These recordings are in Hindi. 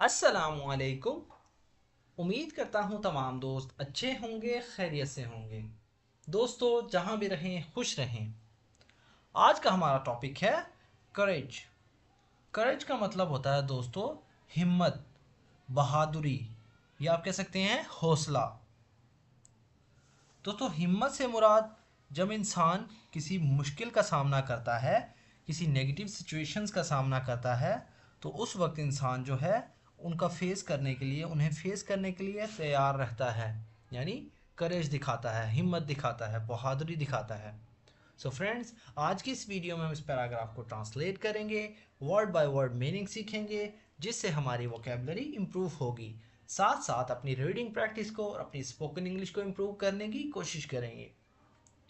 अस्सलामुअलैकुम। उम्मीद करता हूँ तमाम दोस्त अच्छे होंगे, खैरियत से होंगे। दोस्तों, जहाँ भी रहें खुश रहें। आज का हमारा टॉपिक है करेज। करेज का मतलब होता है दोस्तों हिम्मत, बहादुरी, या आप कह सकते हैं हौसला। दोस्तों, हिम्मत से मुराद जब इंसान किसी मुश्किल का सामना करता है, किसी नेगेटिव सिचुएशंस का सामना करता है, तो उस वक्त इंसान जो है उनका फेस करने के लिए, उन्हें फेस करने के लिए तैयार रहता है। यानी करेज दिखाता है, हिम्मत दिखाता है, बहादुरी दिखाता है। सो फ्रेंड्स, आज की इस वीडियो में हम इस पैराग्राफ को ट्रांसलेट करेंगे, वर्ड बाय वर्ड मीनिंग सीखेंगे, जिससे हमारी वोकेबलरी इम्प्रूव होगी। साथ साथ अपनी रीडिंग प्रैक्टिस को और अपनी स्पोकन इंग्लिश को इम्प्रूव करने की कोशिश करेंगे।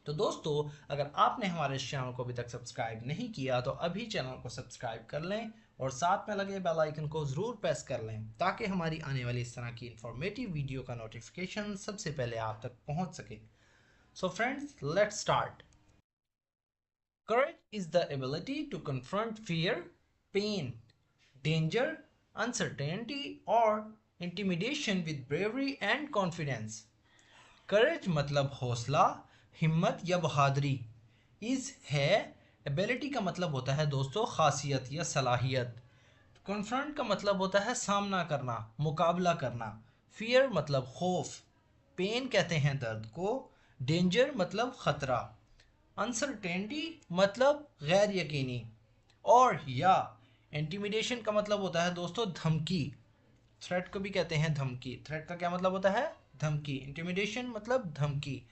तो दोस्तों, अगर आपने हमारे इस चैनल को अभी तक सब्सक्राइब नहीं किया तो अभी चैनल को सब्सक्राइब कर लें और साथ में लगे बेल आइकन को ज़रूर प्रेस कर लें, ताकि हमारी आने वाली इस तरह की इंफॉर्मेटिव वीडियो का नोटिफिकेशन सबसे पहले आप तक पहुंच सके। So friends, let's start. Courage is the ability to confront fear, pain, danger, uncertainty, or intimidation with bravery and confidence. Courage मतलब हौसला, हिम्मत या बहादुरी। इज है, एबिलिटी का मतलब होता है दोस्तों खासियत या सलाहियत। कन्फ्रंट का मतलब होता है सामना करना, मुकाबला करना। फियर मतलब खौफ। पेन कहते हैं दर्द को। डेंजर मतलब खतरा। अनसर्टेनिटी मतलब गैर यकीनी। और या इंटिमिडेशन का मतलब होता है दोस्तों धमकी। थ्रेट को भी कहते हैं धमकी। थ्रेट का क्या मतलब होता है? धमकी। इंटिमिडेशन मतलब धमकी।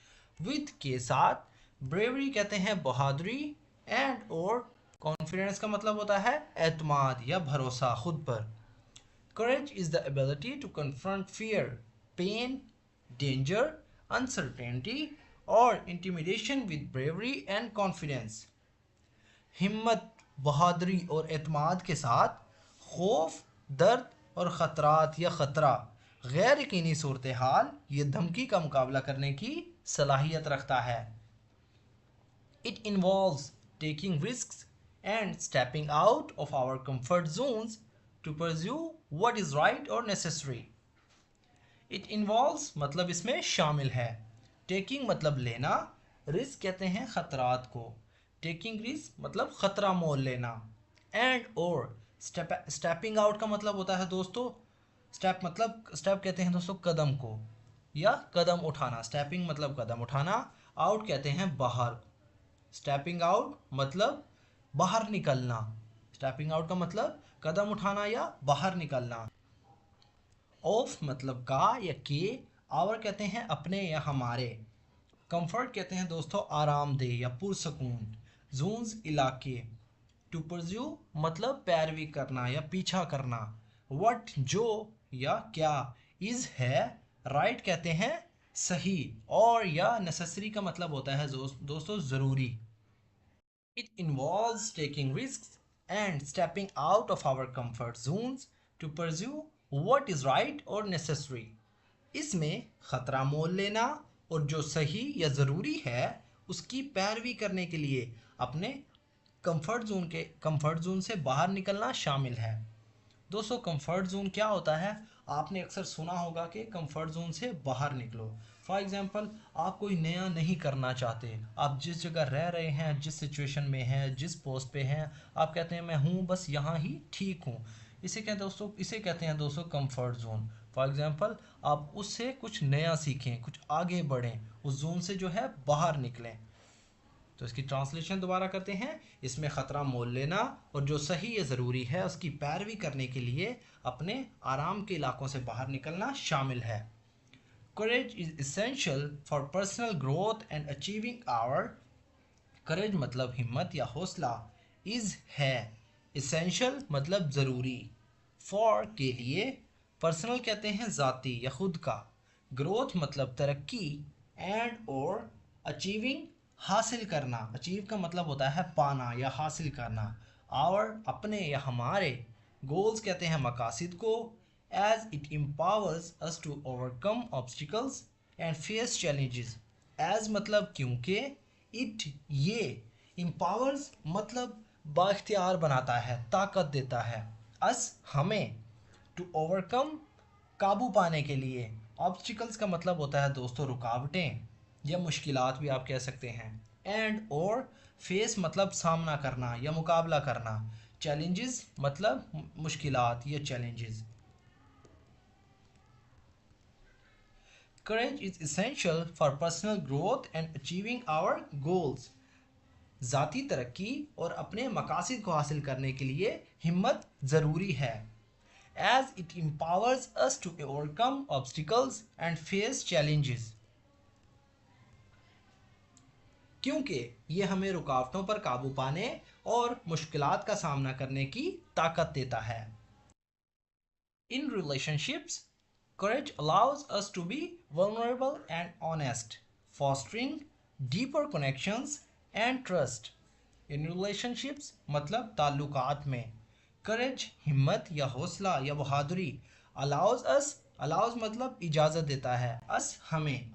विद के साथ। ब्रेवरी कहते हैं बहादुरी। एंड और कॉन्फिडेंस का मतलब होता है एतमाद या भरोसा खुद पर। Courage is the ability to confront fear, pain, danger, uncertainty, or intimidation with bravery and confidence. हिम्मत, बहादुरी और एतमाद के साथ खौफ, दर्द और ख़तरात या ख़तरा, गैर यकीनी सूरत हाल ये धमकी का मुकाबला करने की सलाहियत रखता है। It involves taking risks and stepping out of our comfort zones to pursue what is right or necessary. It involves मतलब इसमें शामिल है। Taking मतलब लेना, रिस्क कहते हैं खतरात को। Taking risk मतलब खतरा मोल लेना। And और stepping out का मतलब होता है दोस्तों, स्टेप मतलब स्टेप कहते हैं दोस्तों कदम को, या कदम उठाना। स्टेपिंग मतलब कदम उठाना। आउट कहते हैं बाहर। स्टेपिंग आउट मतलब बाहर निकलना। स्टेपिंग आउट का मतलब कदम उठाना या बाहर निकलना। ऑफ मतलब का या के। आवर कहते हैं अपने या हमारे। कंफर्ट कहते हैं दोस्तों आरामदेह या पुरसकून। जोन्स इलाके। टू परज्यू मतलब पैरवी करना या पीछा करना। वट जो या क्या। इज है। राइट कहते हैं सही। और या नेसेसरी का मतलब होता है दोस्तों ज़रूरी। It involves taking risks and stepping out of our comfort zones to pursue what is right or necessary. इसमें खतरा मोल लेना और जो सही या ज़रूरी है उसकी पैरवी करने के लिए अपने कंफर्ट जोन से बाहर निकलना शामिल है। दोस्तों, कंफर्ट जोन क्या होता है? आपने अक्सर सुना होगा कि कंफर्ट जोन से बाहर निकलो। फॉर एग्जांपल, आप कोई नया नहीं करना चाहते, आप जिस जगह रह रहे हैं, जिस सिचुएशन में हैं, जिस पोस्ट पे हैं, आप कहते हैं मैं हूँ बस यहाँ ही ठीक हूँ। इसे कहते हैं दोस्तों कंफर्ट जोन। फॉर एग्जांपल, आप उससे कुछ नया सीखें, कुछ आगे बढ़ें, उस जोन से जो है बाहर निकलें। तो इसकी ट्रांसलेशन दोबारा करते हैं। इसमें ख़तरा मोल लेना और जो सही या ज़रूरी है उसकी पैरवी करने के लिए अपने आराम के इलाकों से बाहर निकलना शामिल है। Courage is essential for personal growth and achieving our. Courage मतलब हिम्मत या हौसला। इज़ है। इसेंशियल मतलब ज़रूरी। फॉर के लिए। पर्सनल कहते हैं ज़ाती या खुद का। ग्रोथ मतलब तरक्की। एंड और अचीविंग हासिल करना। अचीव का मतलब होता है पाना या हासिल करना। आवर अपने या हमारे। गोल्स कहते हैं मकासिद को। As it empowers us to overcome obstacles and face challenges. As मतलब क्योंकि। इट ये। एम्पावर्स मतलब बाख्तियार बनाता है, ताकत देता है। अस हमें। टू ओवरकम, काबू पाने के लिए। ऑब्स्टिकल्स का मतलब होता है दोस्तों रुकावटें या मुश्किलात भी आप कह सकते हैं। एंड और फेस मतलब सामना करना या मुकाबला करना। चैलेंजेस मतलब मुश्किलात या challenges. Courage is essential for personal growth and achieving our goals. ज़ाती तरक्की और अपने मकासद को हासिल करने के लिए हिम्मत ज़रूरी है। As it empowers us to overcome obstacles and face challenges. क्योंकि ये हमें रुकावटों पर काबू पाने और मुश्किलात का सामना करने की ताकत देता है। In relationships, courage allows us to be vulnerable and honest, fostering deeper connections and trust. In relationships मतलब ताल्लुकात में courage हिम्मत या हौसला या बहादुरी allows मतलब इजाज़त देता है,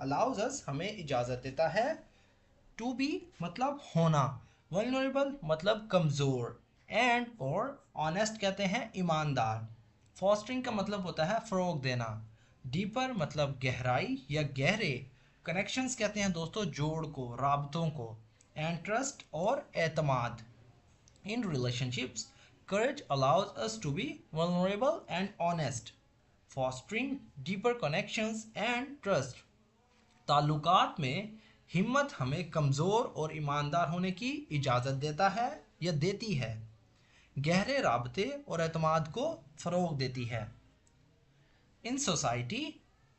allows us हमें इजाज़त देता है। to be मतलब होना, vulnerable मतलब कमज़ोर, and और honest कहते हैं ईमानदार। फॉस्टरिंग का मतलब होता है फ़रोग देना। डीपर मतलब गहराई या गहरे। कनेक्शंस कहते हैं दोस्तों जोड़ को, राबतों को। एंड ट्रस्ट और एतमाद। In relationships courage allows us to be vulnerable and honest, fostering deeper connections and trust. ताल्लुकात में हिम्मत हमें कमज़ोर और ईमानदार होने की इजाज़त देता है या देती है, गहरे राबते और एतमाद को फ़रोग देती है। In society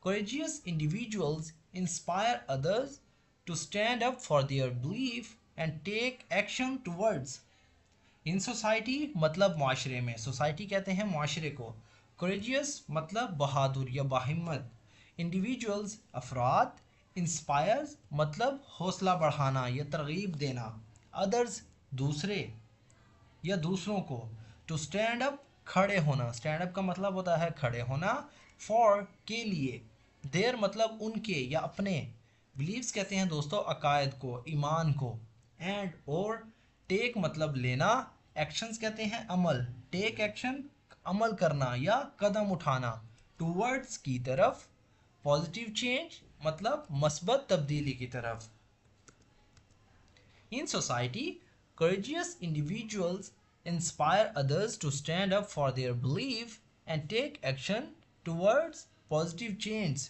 courageous individuals inspire others to stand up for their belief and take action towards. In society मतलब माशरे में, सोसाइटी कहते हैं माशरे को। courageous मतलब बहादुर या बाहिम्मत। इंडिविजुअल्स अफराद। इंस्पायर्स मतलब हौसला बढ़ाना या तरगीब देना। अदर्स दूसरे या दूसरों को। टू स्टैंड अप खड़े होना, स्टैंड अप का मतलब होता है खड़े होना। फॉर के लिए। देयर मतलब उनके या अपने। बिलीव्स कहते हैं दोस्तों अकायद को, ईमान को। एंड और टेक मतलब लेना। एक्शंस कहते हैं अमल। टेक एक्शन अमल करना या कदम उठाना। टूवर्ड्स की तरफ। पॉजिटिव चेंज मतलब मस्बत तब्दीली की तरफ। In society courageous individuals inspire others to stand up for their belief and take action towards positive change.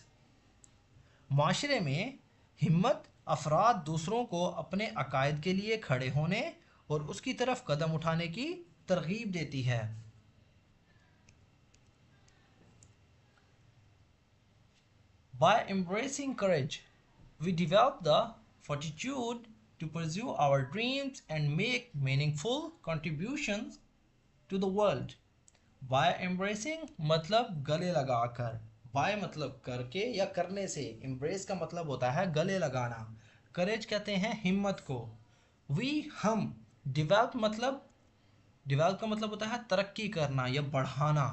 माशरे में हिम्मत अफराद दूसरों को अपने अकायद के लिए खड़े होने और उसकी तरफ कदम उठाने की तरगीब देती है। By embracing courage, we develop the fortitude to pursue our dreams and make meaningful contributions to the world. By embracing मतलब गले लगाकर। by मतलब करके या करने से। embrace का मतलब होता है गले लगाना। courage कहते हैं हिम्मत को। we हम। develop का मतलब होता है तरक्की करना या बढ़ाना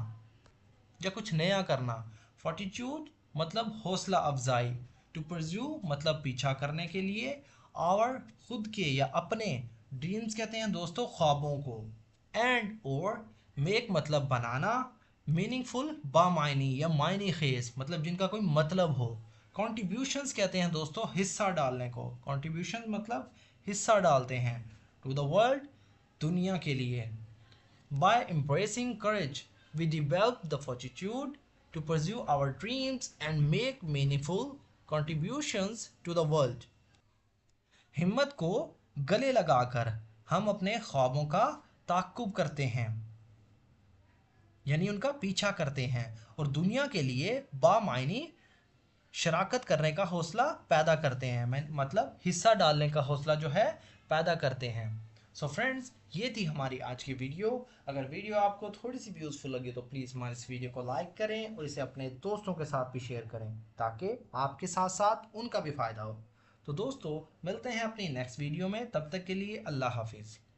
या कुछ नया करना। fortitude मतलब हौसला अफजाई। टू परस्यू मतलब पीछा करने के लिए। और खुद के या अपने। ड्रीम्स कहते हैं दोस्तों ख्वाबों को। एंड और मेक मतलब बनाना। मीनिंगफुल बामायनी या मायने खेज मतलब जिनका कोई मतलब हो। कॉन्ट्रीब्यूशंस कहते हैं दोस्तों हिस्सा डालने को। कॉन्ट्रीब्यूशन मतलब हिस्सा डालते हैं। टू द वर्ल्ड दुनिया के लिए। By embracing courage we develop the fortitude to pursue our dreams and make meaningful contributions to the world. हिम्मत को गले लगाकर हम अपने ख्वाबों का ताक़ुब करते हैं यानी उनका पीछा करते हैं और दुनिया के लिए बामायनी शराकत करने का हौसला पैदा करते हैं, मतलब हिस्सा डालने का हौसला जो है पैदा करते हैं। सो फ्रेंड्स, ये थी हमारी आज की वीडियो। अगर वीडियो आपको थोड़ी सी भी यूज़फुल लगी तो प्लीज़ हमारे इस वीडियो को लाइक करें और इसे अपने दोस्तों के साथ भी शेयर करें ताकि आपके साथ साथ उनका भी फ़ायदा हो। तो दोस्तों मिलते हैं अपनी नेक्स्ट वीडियो में, तब तक के लिए अल्लाह हाफिज़।